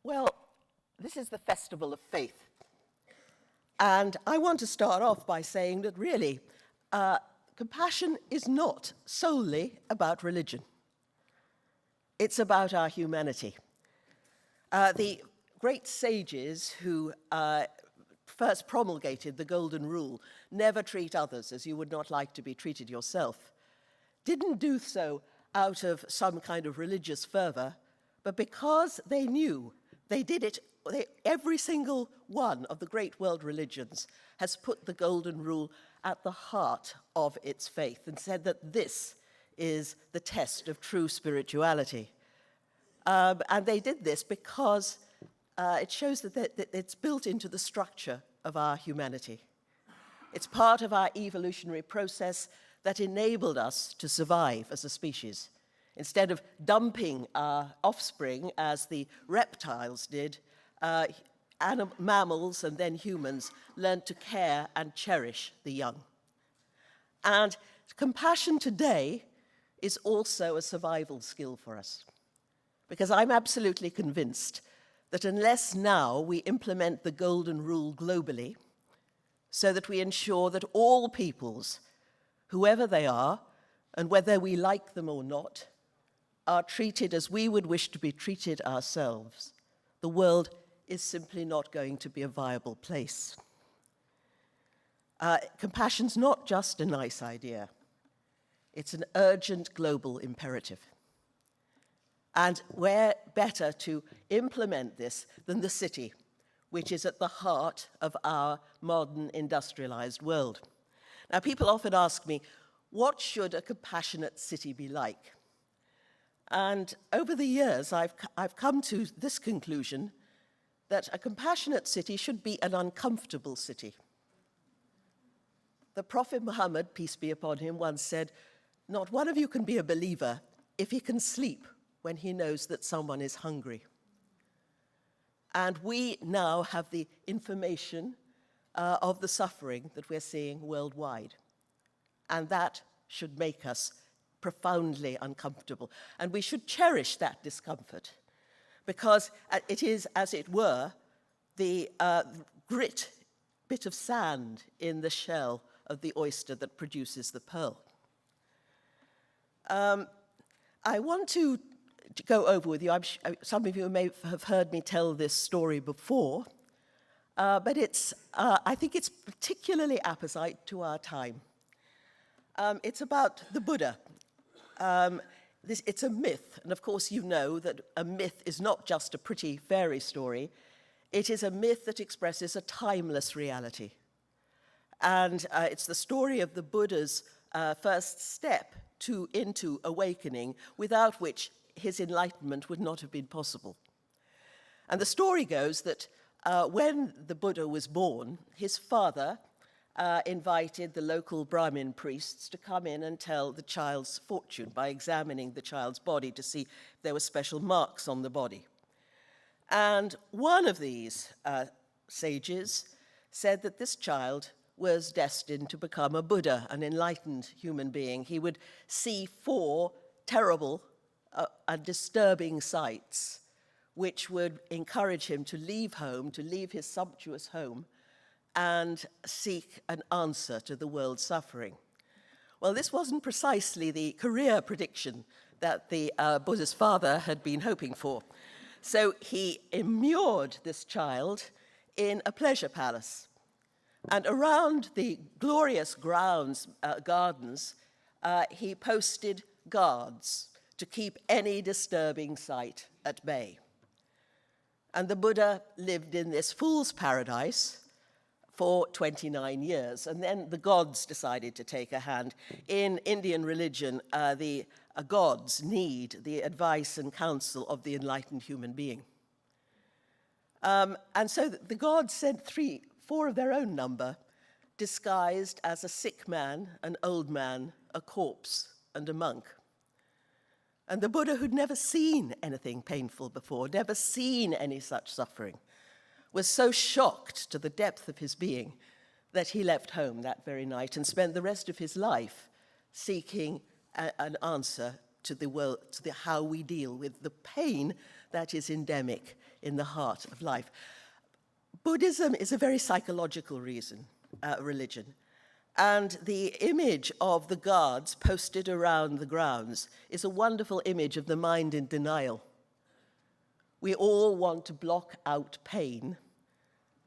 Well, this is the Festival of Faith. And I want to start off by saying that really, compassion is not solely about religion. It's about our humanity. The great sages who first promulgated the golden rule, never treat others as you would not like to be treated yourself, didn't do so out of some kind of religious fervor, but because they knew they did it. Every single one of the great world religions has put the golden rule at the heart of its faith and said that this is the test of true spirituality. And they did this because it shows that it's built into the structure of our humanity. It's part of our evolutionary process that enabled us to survive as a species. Instead of dumping our offspring as the reptiles did, mammals and then humans learned to care and cherish the young. And compassion today is also a survival skill for us, because I'm absolutely convinced that unless now we implement the golden rule globally, so that we ensure that all peoples, whoever they are, and whether we like them or not, are treated as we would wish to be treated ourselves, the world is simply not going to be a viable place. Compassion's not just a nice idea. It's an urgent global imperative. And where better to implement this than the city, which is at the heart of our modern industrialized world. Now, people often ask me, what should a compassionate city be like? And over the years, I've come to this conclusion that a compassionate city should be an uncomfortable city. The Prophet Muhammad, peace be upon him, once said, "Not one of you can be a believer if he can sleep when he knows that someone is hungry." And we now have the information of the suffering that we're seeing worldwide. And that should make us profoundly uncomfortable. And we should cherish that discomfort, because it is, as it were, the grit bit of sand in the shell of the oyster that produces the pearl. I want to go over with you, some of you may have heard me tell this story before, but I think it's particularly apposite to our time. It's about the Buddha. It's a myth, and of course you know that a myth is not just a pretty fairy story. It is a myth that expresses a timeless reality. And it's the story of the Buddha's first step into awakening, without which his enlightenment would not have been possible. And the story goes that when the Buddha was born, his father invited the local Brahmin priests to come in and tell the child's fortune by examining the child's body to see if there were special marks on the body. And one of these sages said that this child was destined to become a Buddha, an enlightened human being. He would see 4 terrible and disturbing sights, which would encourage him to leave home, to leave his sumptuous home, and seek an answer to the world's suffering. Well, this wasn't precisely the career prediction that the Buddha's father had been hoping for. So he immured this child in a pleasure palace. And around the glorious gardens, he posted guards to keep any disturbing sight at bay. And the Buddha lived in this fool's paradise for 29 years. And then the gods decided to take a hand. In Indian religion, the gods need the advice and counsel of the enlightened human being. And so the gods sent 4 of their own number, disguised as a sick man, an old man, a corpse, and a monk. And the Buddha, who'd never seen anything painful before, never seen any such suffering, was so shocked to the depth of his being that he left home that very night and spent the rest of his life seeking an answer to the world, to how we deal with the pain that is endemic in the heart of life. Buddhism is a very psychological religion. And the image of the guards posted around the grounds is a wonderful image of the mind in denial. We all want to block out pain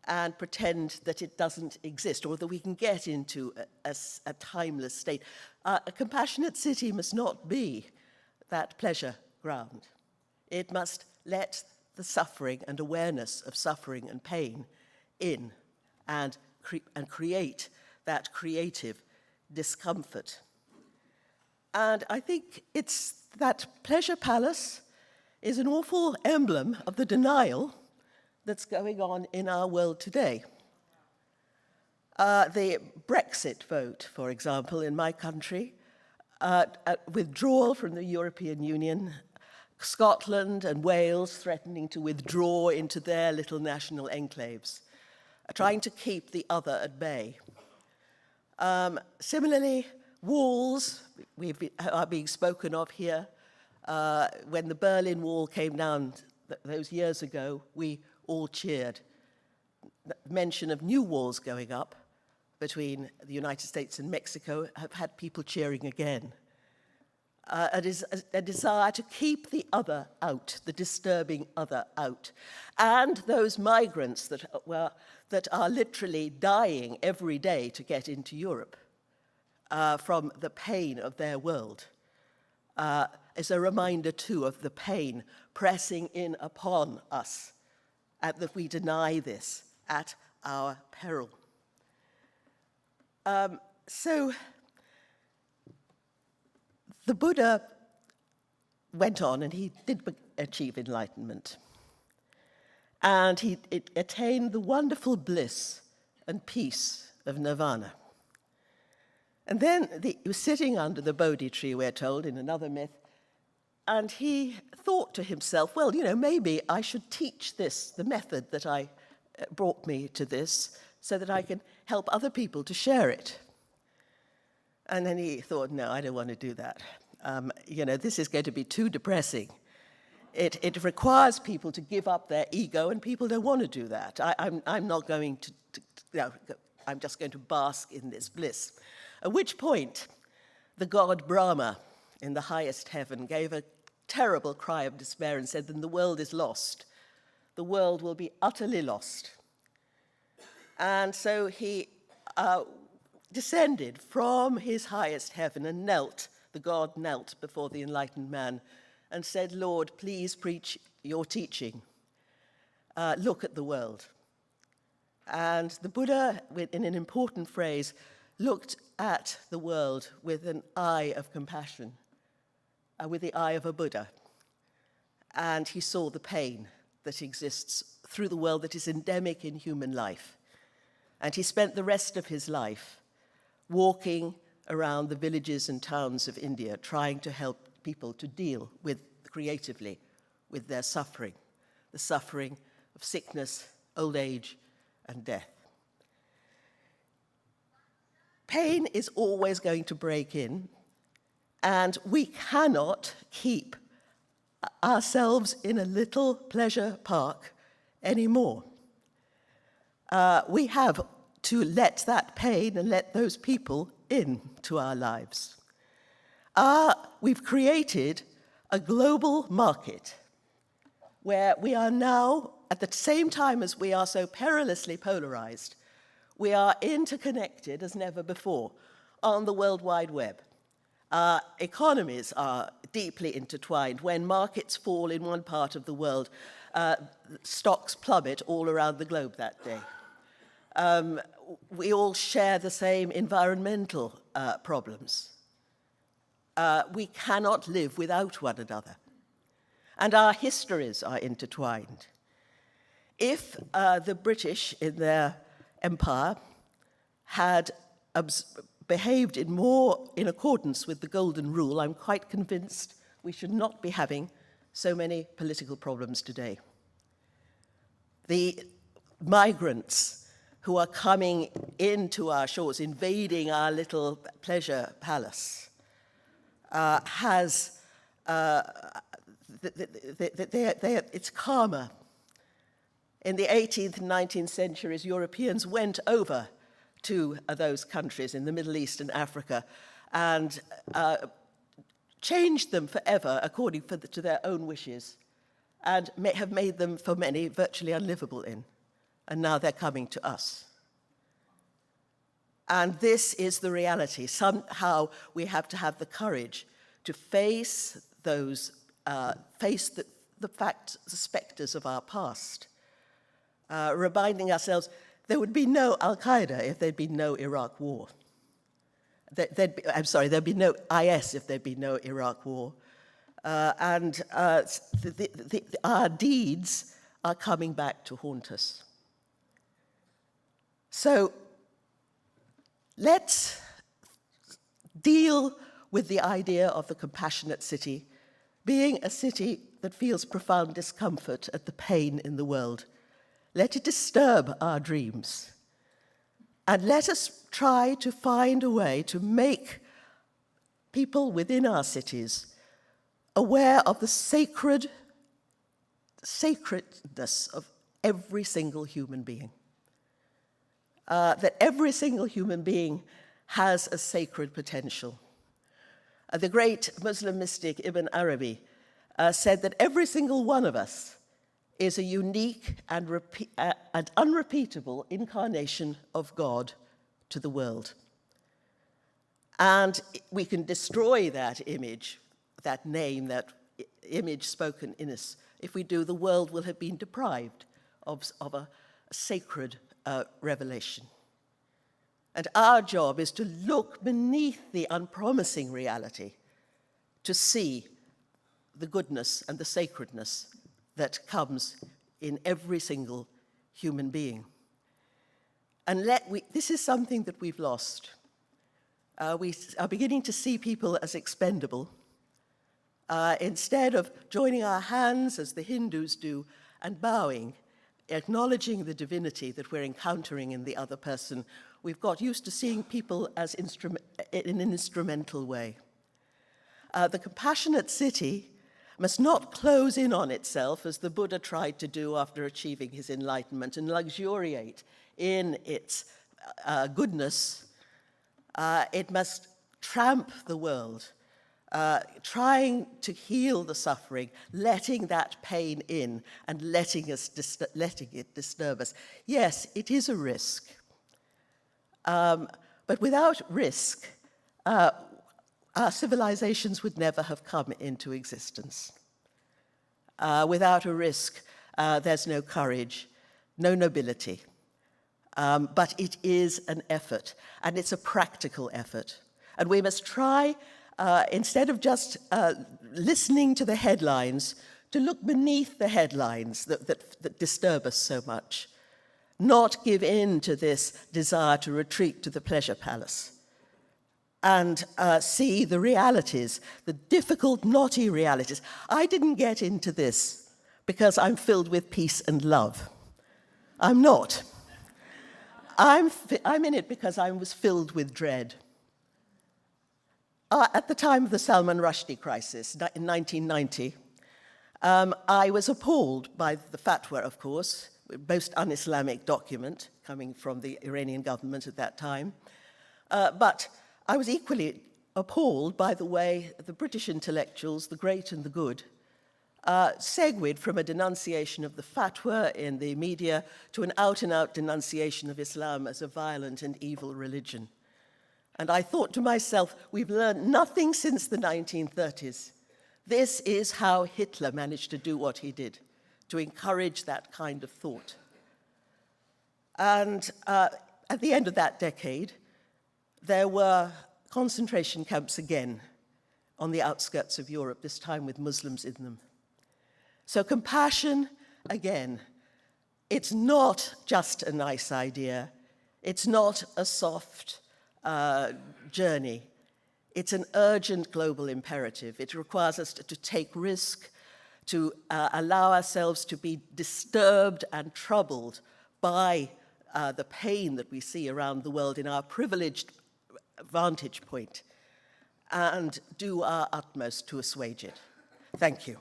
and pretend that it doesn't exist, or that we can get into a timeless state. A compassionate city must not be that pleasure ground. It must let the suffering and awareness of suffering and pain in and create that creative discomfort. And I think it's that pleasure palace is an awful emblem of the denial that's going on in our world today. The Brexit vote, for example, in my country, withdrawal from the European Union, Scotland and Wales threatening to withdraw into their little national enclaves, trying to keep the other at bay. Similarly, walls are being spoken of here. When the Berlin Wall came down those years ago, we all cheered. The mention of new walls going up between the United States and Mexico have had people cheering again. A desire to keep the other out, the disturbing other out. And those migrants that are literally dying every day to get into Europe from the pain of their world is a reminder, too, of the pain pressing in upon us, and that we deny this at our peril. So the Buddha went on, and he did achieve enlightenment. And he attained the wonderful bliss and peace of nirvana. And then he was sitting under the Bodhi tree, we're told, in another myth, and he thought to himself, well, maybe I should teach this, the method that brought me to this, so that I can help other people to share it. And then he thought, no, I don't want to do that. This is going to be too depressing. It requires people to give up their ego, and people don't want to do that. I'm not going I'm just going to bask in this bliss. At which point, the god Brahma in the highest heaven gave a terrible cry of despair and said, then the world is lost. The world will be utterly lost. And so he descended from his highest heaven and the god knelt before the enlightened man and said, Lord, please preach your teaching. Look at the world. And the Buddha, in an important phrase, looked at the world with an eye of compassion, with the eye of a Buddha. And he saw the pain that exists through the world that is endemic in human life. And he spent the rest of his life walking around the villages and towns of India, trying to help people to deal creatively with their suffering, the suffering of sickness, old age, and death. Pain is always going to break in, and we cannot keep ourselves in a little pleasure park anymore. We have to let that pain and let those people into our lives. We've created a global market where we are now, at the same time as we are so perilously polarized, we are interconnected as never before on the World Wide Web. Our economies are deeply intertwined. When markets fall in one part of the world, stocks plummet all around the globe that day. We all share the same environmental problems. We cannot live without one another. And our histories are intertwined. If the British in their empire had behaved in accordance with the Golden Rule, I'm quite convinced we should not be having so many political problems today. The migrants who are coming into our shores, invading our little pleasure palace, has it's karma. In the 18th and 19th centuries, Europeans went over to those countries in the Middle East and Africa and changed them forever according to their own wishes, and have made them, for many, virtually unlivable in. And now they're coming to us. And this is the reality. Somehow we have to have the courage to face those, the facts, the specters of our past, reminding ourselves there would be no Al-Qaeda if there'd been no Iraq war. There'd be no IS if there'd be no Iraq war. Our deeds are coming back to haunt us. So let's deal with the idea of the compassionate city being a city that feels profound discomfort at the pain in the world. Let it disturb our dreams. And let us try to find a way to make people within our cities aware of the sacredness of every single human being. That every single human being has a sacred potential. The great Muslim mystic Ibn Arabi said that every single one of us is a unique and unrepeatable incarnation of God to the world. And we can destroy that image, that name, that image spoken in us. If we do, the world will have been deprived of a sacred revelation. And our job is to look beneath the unpromising reality to see the goodness and the sacredness that comes in every single human being. And this is something that we've lost. We are beginning to see people as expendable. Instead of joining our hands, as the Hindus do, and bowing, acknowledging the divinity that we're encountering in the other person, we've got used to seeing people as in an instrumental way. The compassionate city must not close in on itself, as the Buddha tried to do after achieving his enlightenment, and luxuriate in its goodness. It must tramp the world, trying to heal the suffering, letting that pain in, and letting it disturb us. Yes, it is a risk. But without risk, our civilizations would never have come into existence. Without a risk, there's no courage, no nobility. But it is an effort, and it's a practical effort. And we must try, instead of just listening to the headlines, to look beneath the headlines that disturb us so much, not give in to this desire to retreat to the pleasure palace, and see the realities, the difficult, knotty realities. I didn't get into this because I'm filled with peace and love. I'm not. I'm in it because I was filled with dread. At the time of the Salman Rushdie crisis in 1990, I was appalled by the fatwa, of course, most un-Islamic document coming from the Iranian government at that time. But I was equally appalled by the way the British intellectuals, the great and the good, segued from a denunciation of the fatwa in the media to an out-and-out denunciation of Islam as a violent and evil religion. And I thought to myself, we've learned nothing since the 1930s. This is how Hitler managed to do what he did, to encourage that kind of thought. And at the end of that decade, there were concentration camps again on the outskirts of Europe, this time with Muslims in them. So compassion, again, it's not just a nice idea. It's not a soft journey. It's an urgent global imperative. It requires us to take risk, to allow ourselves to be disturbed and troubled by the pain that we see around the world in our privileged vantage point, and do our utmost to assuage it. Thank you.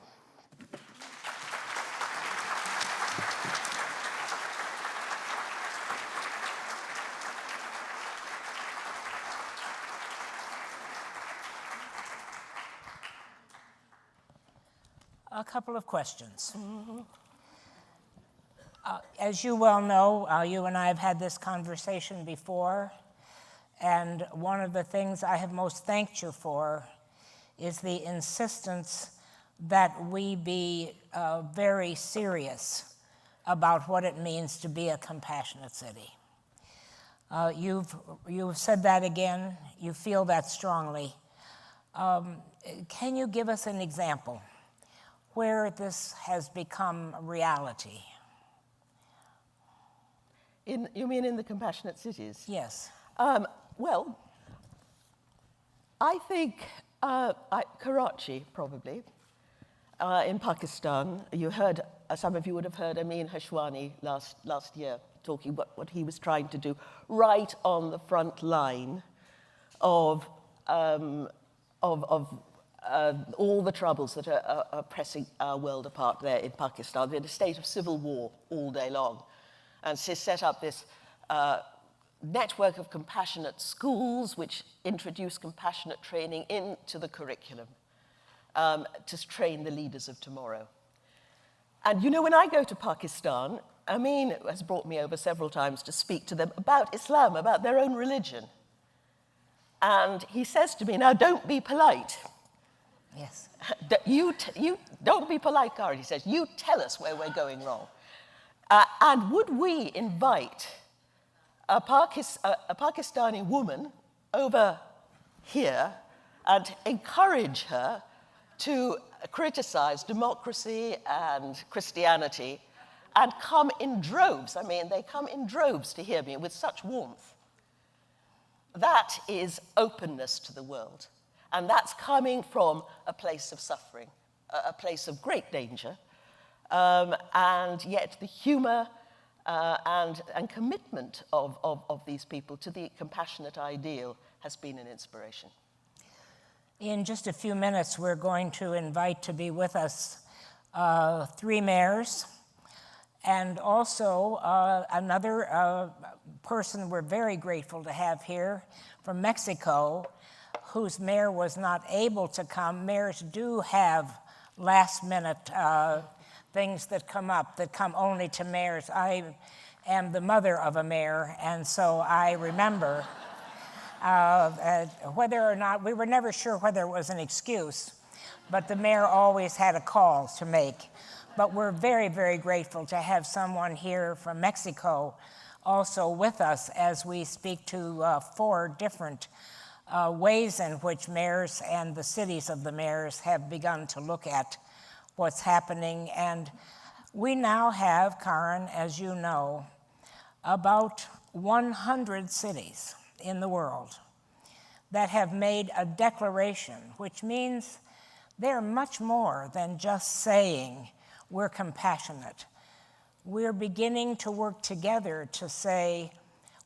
A couple of questions. As you well know, you and I have had this conversation before, and one of the things I have most thanked you for is the insistence that we be very serious about what it means to be a compassionate city. You've said that again. You feel that strongly. Can you give us an example where this has become reality? You mean in the compassionate cities? Yes. Well, I think Karachi, probably, in Pakistan. You heard, some of you would have heard Amin Hashwani last year talking about what he was trying to do right on the front line of all the troubles that are pressing our world apart there in Pakistan. They're in a state of civil war all day long. And to set up this network of compassionate schools which introduce compassionate training into the curriculum to train the leaders of tomorrow. And you know, when I go to Pakistan, Amin has brought me over several times to speak to them about Islam, about their own religion. And he says to me, now don't be polite. Yes. You don't be polite, Karen, he says. You tell us where we're going wrong. And would we invite a Pakistani woman over here and encourage her to criticize democracy and Christianity and come in droves? I mean, they come in droves to hear me with such warmth. That is openness to the world. And that's coming from a place of suffering, a place of great danger, and yet the humor and commitment of these people to the compassionate ideal has been an inspiration. In just a few minutes, we're going to invite to be with us 3 mayors, and also another person we're very grateful to have here from Mexico, whose mayor was not able to come. Mayors do have last-minute things that come only to mayors. I am the mother of a mayor, and so I remember whether or not, we were never sure whether it was an excuse, but the mayor always had a call to make. But we're very, very grateful to have someone here from Mexico also with us as we speak to 4 different ways in which mayors and the cities of the mayors have begun to look at what's happening. And we now have, Karen, as you know, about 100 cities in the world that have made a declaration, which means they're much more than just saying we're compassionate. We're beginning to work together to say,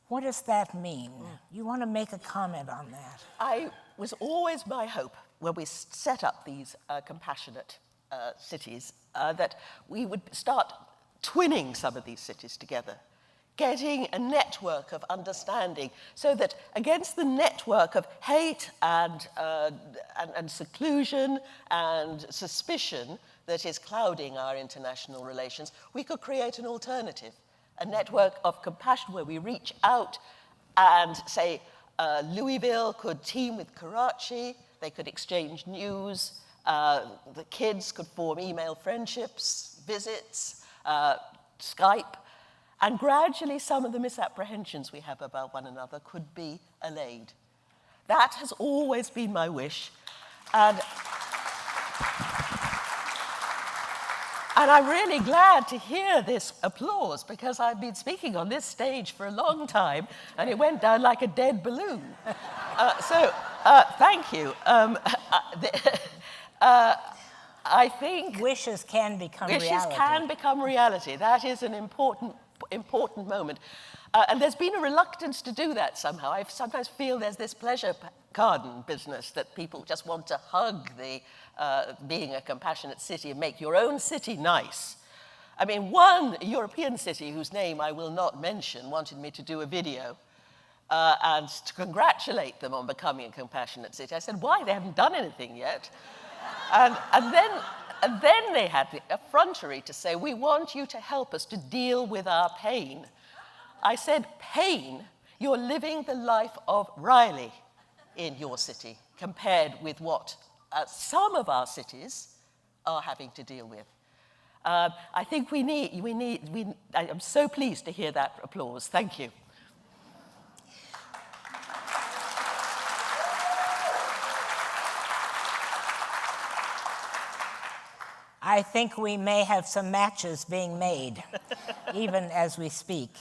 what does that mean? You want to make a comment on that? It was always my hope when we set up these compassionate cities that we would start twinning some of these cities together, getting a network of understanding so that against the network of hate and seclusion and suspicion that is clouding our international relations, we could create an alternative. A network of compassion where we reach out and say, Louisville could team with Karachi, they could exchange news, the kids could form email friendships, visits, Skype, and gradually some of the misapprehensions we have about one another could be allayed. That has always been my wish, and I'm really glad to hear this applause because I've been speaking on this stage for a long time and it went down like a dead balloon. So thank you. I think wishes can become reality. Wishes can become reality. That is an important moment. And there's been a reluctance to do that somehow. I sometimes feel there's this pleasure garden business that people just want to hug the being a compassionate city and make your own city nice. I mean, one European city whose name I will not mention wanted me to do a video and to congratulate them on becoming a compassionate city. I said, why? They haven't done anything yet. And then they had the effrontery to say, we want you to help us to deal with our pain. I said, pain? You're living the life of Riley in your city compared with what some of our cities are having to deal with. I think I'm so pleased to hear that applause. Thank you. I think we may have some matches being made, even as we speak.